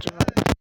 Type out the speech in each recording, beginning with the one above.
borcum var.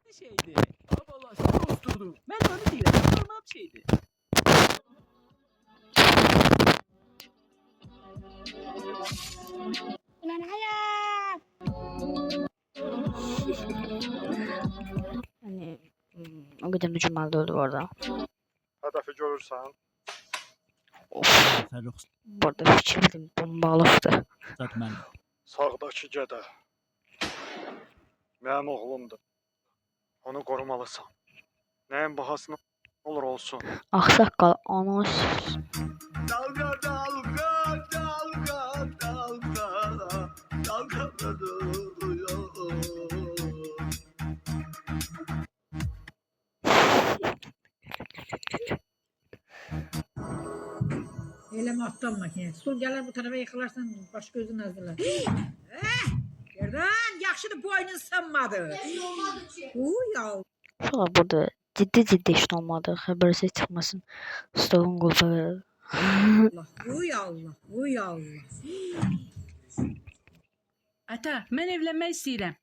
Bir şeydi. Valla seni osturdum. Ben onu değilim. Normal bir şeydi. Ulan hayat. Hani o kadar mükemmel oldu bu arada. Hedefi görürsen. Ferruh Bu arada fikrim bombalıqdı. zat mən. Sağdaki gədə. Mənim oğlumdur. Onu qorumalısan. Nəyin bahasına olur olsun. Ağsaqqal anons. Dalga dalga dalga dalga dalgalanıyor. Eleme attan makine. Sul gelir bu tarafa yıkılarsan baş gözün azdılar. Yerden yakşıdı boynun sanmadı. Uy al. Valla burada ciddi işin olmadı. Xəbərsiz çıxmasın. Stolun qulpa verir. Allah. Uy Allah. Uy Allah. Ata, mən evlənmək istəyirəm.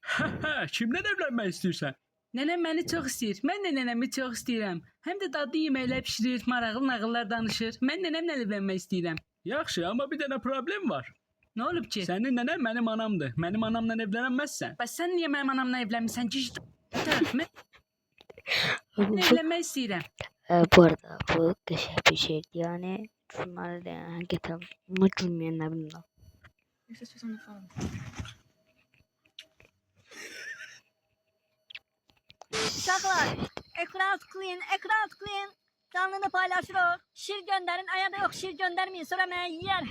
Hə, kimdən evlənmək istəyirsən? Nənəm məni çox istəyir. Mən də nənəmi çox istəyirəm. Həm də dadlı yeməklər bişirir, maraqlı nağıllar danışır. Mən nənəmlə evlənmək istəyirəm. Yaxşı, amma bir dənə problem var. Nə olub ki? Sənin nənən mənim anamdır. Mənim anamla evlənməzsən. Bəs sən niyə mənim anamla evlənmirsən? Cict. Ata, mən evlənmək istəyirəm. Bu arada bu qəşəng bir şeydir. Yəni bunları da həqiqətən unutulmayan nə bilmem. Uşaklar ekran tıklayın, ekran tıklayın. Canlını paylaşırıq. Şir gönderin. Ayada yok şir göndermeyin. Sonra ben yer.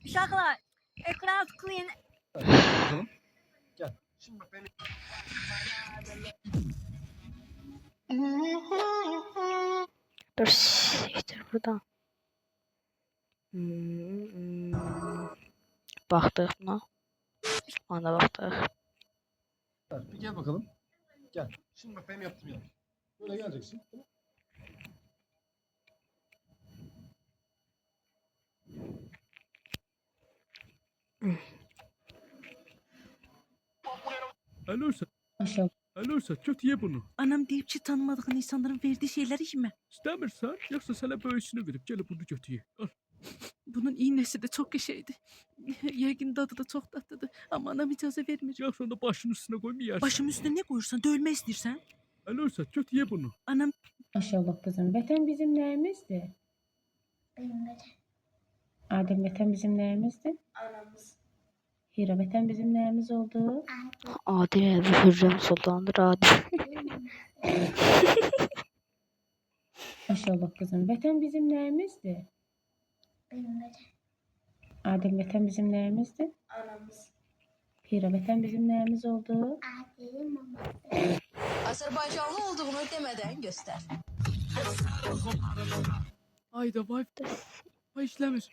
Uşaklar ekran tıklayın. Bakalım. Gel. Şimdi bak beni. Dur işte burada. Baxdıq buna. Ona baxdıq. Bir gel bakalım. Gel. Şimdi bak benim yaptığım yer. Böyle geleceksin. Tamam. Alırsa, Maşallah. alırsa göt ye bunu. Anam deyib ki, tanımadığın insanların verdiği şeyləri yemə. İstəmirsən, yoxsa sənə böyüsünü verib gəlib bunu götü ye. Al. Bunun iğnesi de çok qəşəngdir. Yəqin dadı da çox dadlıdır. Amma anam icazə vermir. Yoxsa onu başının üstünə qoymayarsan. Başımın üstüne ne koyursan, dövmək istəyirsən? Alırsa göt ye bunu. Anam Maşallah kızım. Vətən bizim nəyimizdir? Benim de Adem vətən bizim nəyimizdir? anamız. Hira vətən bizim nəyimiz oldu? Adil Əbi Hürrəm Sultandır Adil. Maşallah kızım. Vətən bizim nəyimizdir? Benim de Adem vətən bizim nəyimizdir? anamız. Hira vətən bizim nəyimiz oldu? Adil mama. Azerbaycanlı olduğunu demeden göster. Ayda vay. Vay işləmir.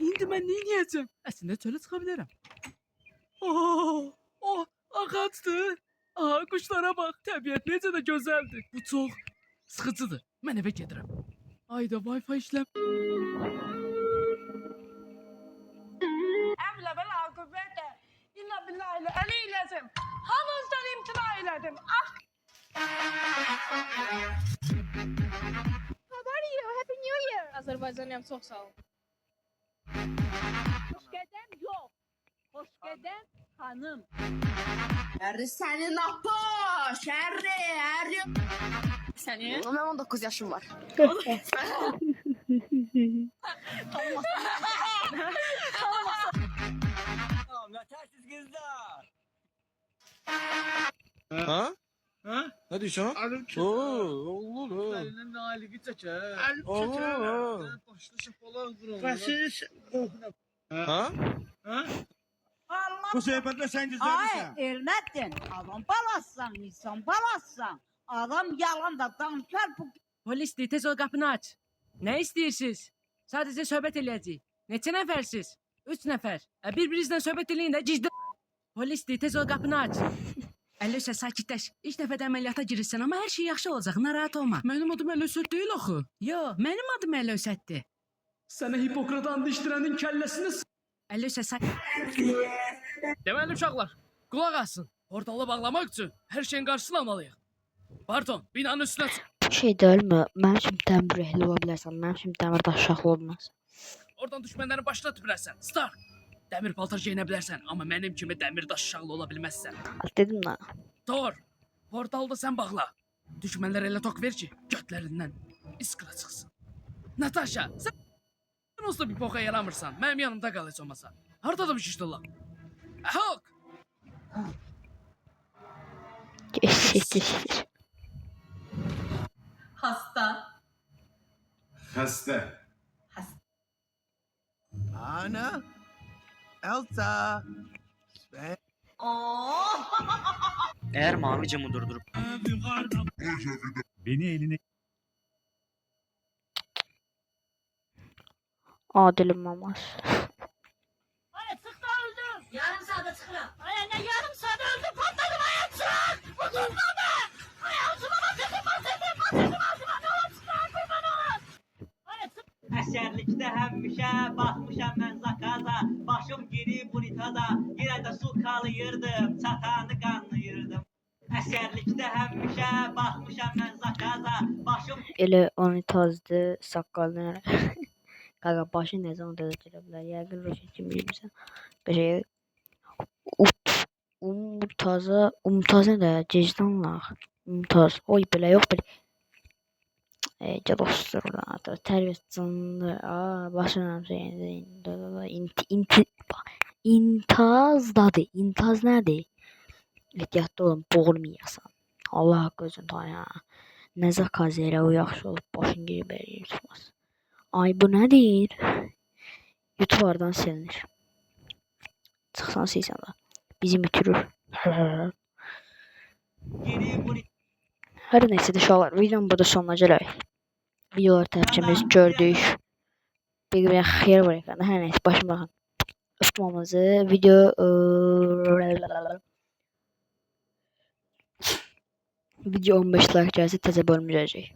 indi mən nə edəcəm? Əslində çölə çıxa bilərəm. Oh, oh, ağacdır. Aha, quşlara bax. Təbiət necə də gözəldir. Bu çox sıxıcıdır. Mən evə gedirəm. Ayda Wi-Fi işlem. Əvlə və la qüvvətə İlla billah ilə əli iləzim. Hamınızdan imtina elədim. Ah! How are you? Happy New Year. Azərbaycanlıyam, çox sağ ol. Hoş gedəm yox. Hoş gedəm xanım. Şerri senin apı. Şerri. Səni? Ben 19 yaşım var. Nətərsiz qızlar. Ha? Ha? Ne diyorsun? Aleyküm. Olur. Elinden naligi çeker. Allah. Başlışı falan kurun. Ha? Ha? Bu söhbətlə sən gizləmirsən. Ay Ermətdin, adam balassan, insan balassan. Adam yalan da danışar bu. Polis deyir, tez ol qapını aç. Nə istəyirsiniz? Sadəcə söhbət eləyəcəyik. Neçə nəfərsiz? 3 nəfər. Bir-birinizlə söhbət eləyin də gizli. Polis deyir, tez ol qapını aç. Əlösə sakitləş. İlk dəfədə əməliyyata girirsən, amma hər şey yaxşı olacaq. Narahat olma. Mənim adım Əlösət deyil axı. Yo, mənim adım Əlösətdir. Sənə Hipokrat and içdirənin kəlləsini Əlösə Deməli uşaqlar, qulaq asın. Portalı bağlamaq üçün hər şeyin qarşısını almalıyıq. Pardon, binanın üstünə çıx. Bir şey değil mi? Benim için demir ehli olabilirsen. Benim için demir daşşaklı olmaz. Oradan düşmənlərin başına tüpürərsən. Stark. Dəmir paltar geyinə bilərsən, amma mənim kimi dəmir daş uşaqlı ola bilməzsən. Dedim lan. Thor, portalda sən bağla. Düşmənlər elə tok ver ki, götlərindən iskra çıxsın. Natasha, sən onsuz da bir boka yaramırsan. Mənim yanımda qal heç olmasa. Hardadır bu şişli lan? Hulk! Geçtir. Hasta. Xəstə. Ana. Elsa. Eğer mavi camı durdurup Beni eline Adilim olmaz. Ay sıkta öldüm. Yarım saate çıkıram. Ay ne yarım saate öldüm patladım ayağım çık. Bu kurtulma. Ayağım çıkama dedim batırdım ağzıma ne olur çıkar kurban olur. Ay sık. Əsərlikdə həmişə baxmışam mən zakaza. Başım girib unitaza, yenə də su qalayırdım, çatanı qanlayırdım. Əsərlikdə həmişə baxmışam mən zakaza. Başım Elə unitazdı saqqalını. Qaqa başı nə zaman da gələ bilər? Yəqin Roşet kimi bilmirsən. Qəşəng Umtaz nə də cicdanlar. Umtaz. Oy belə yox belə. Dostlar, tərbiyyət canlı. Başına İntazdadır. İntaz nədir? Ehtiyatlı olun, boğulmayasan. Allah haqqı özün tanı. Nə zakaz elə o yaxşı olub başın girib eləyir tutmaz. Ay bu nədir? YouTube aradan silinir. Çıxsan silsən da. Bizi bitirir. girib Hər neysə uşaqlar, videonun burada sonuna gələk. Videolar təpçimiz gördük. Bir xeyir var ekranda. Hər neysə başım baxın. Öpmamızı video 15 like gəlsə təzə bölüm gələcək.